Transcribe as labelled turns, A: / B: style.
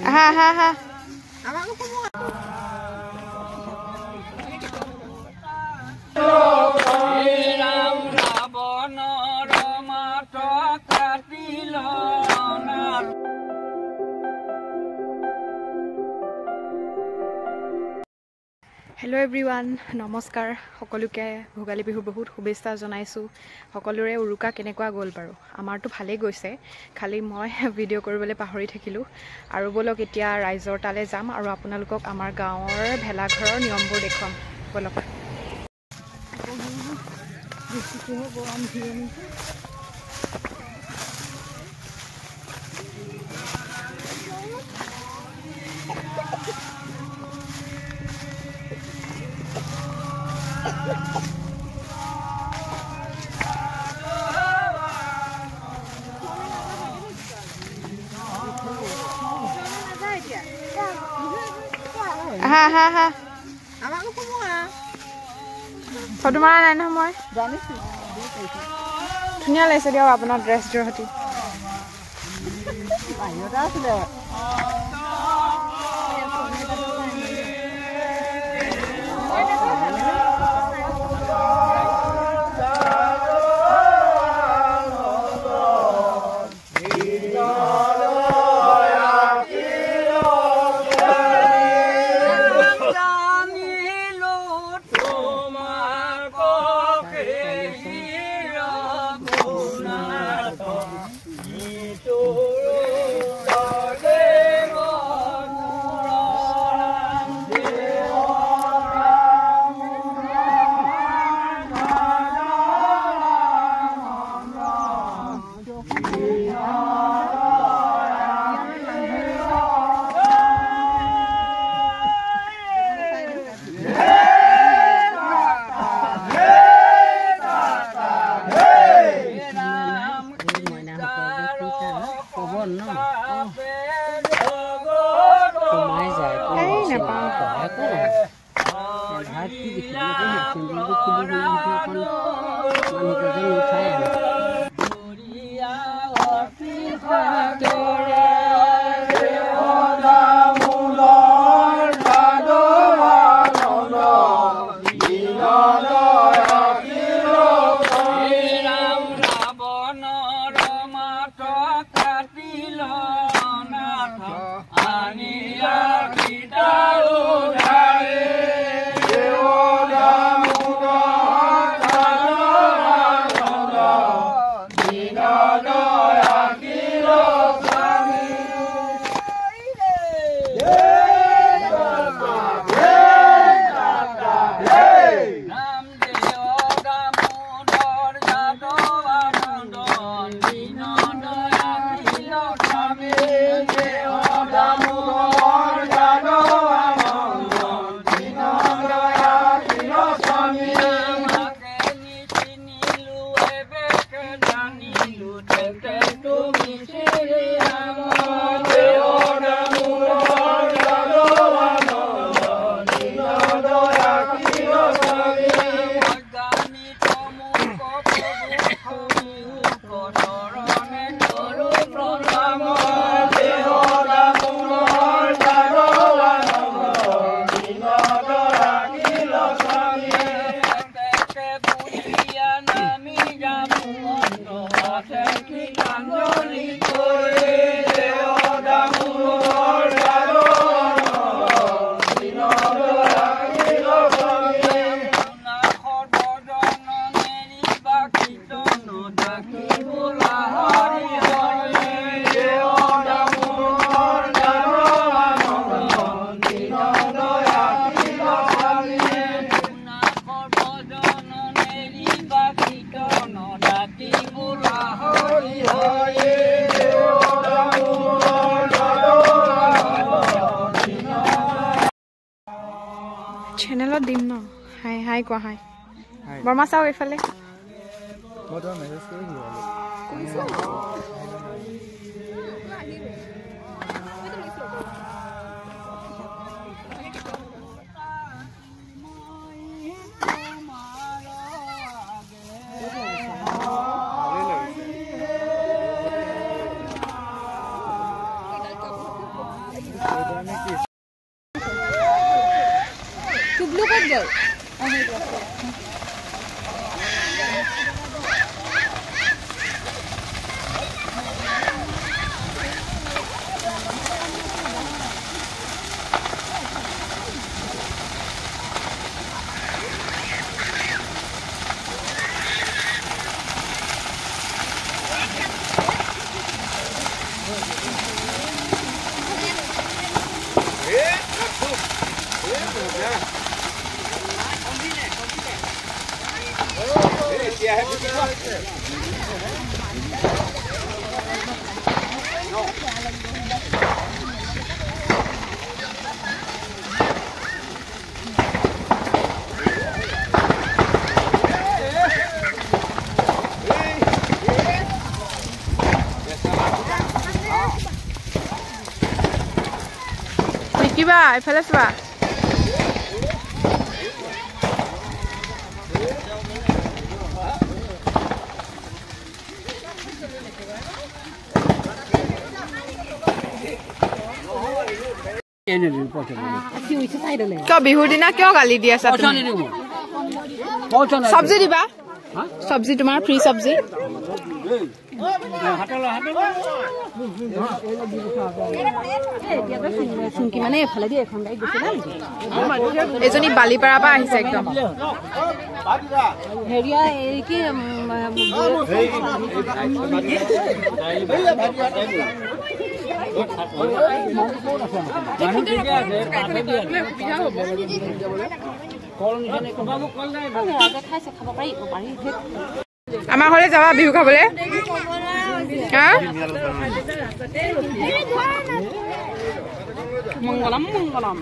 A: আহা আহা আহা হেল্ল' এভৰিৱান নমস্কাৰ সকলোকে ভোগালী বিহুৰ বহুত শুভেচ্ছা জনাইছোঁ সকলোৰে উৰুকা কেনেকুৱা গ'ল বাৰু আমাৰতো ভালেই গৈছে খালি মই ভিডিঅ' কৰিবলৈ পাহৰি থাকিলোঁ আৰু বলক এতিয়া ৰাইজৰ তালৈ যাম আৰু আপোনালোকক আমাৰ গাঁৱৰ ভেলাঘৰৰ নিয়মবোৰ দেখুৱাম বলক আহা আহা আহা ফটো মাৰা নাই নহয় মই ধুনীয়া লাগিছে দিয়ক আপোনাৰ ড্ৰেছযোৰ সৈতে চেনেলত দিম ন হাই হাই কোৱা হাই বৰ্মা চাওক এইফালে
B: টুবলু ক'ত গ'ল
A: কিবা এফালে চোৱা কিয় বিহুৰ দিনা কিয় গালি দি আছা চব্জি দিবা চব্জি তোমাৰ ফ্ৰী চব্জি মানে এফালে দি এখন গাড়ী গৈছে এজনী বালিপাৰাৰ পৰা আহিছে একদম হেৰিয়া এই কি আমাৰ ঘৰলে যাবা বিহু খাবলে মংগলম মংগলম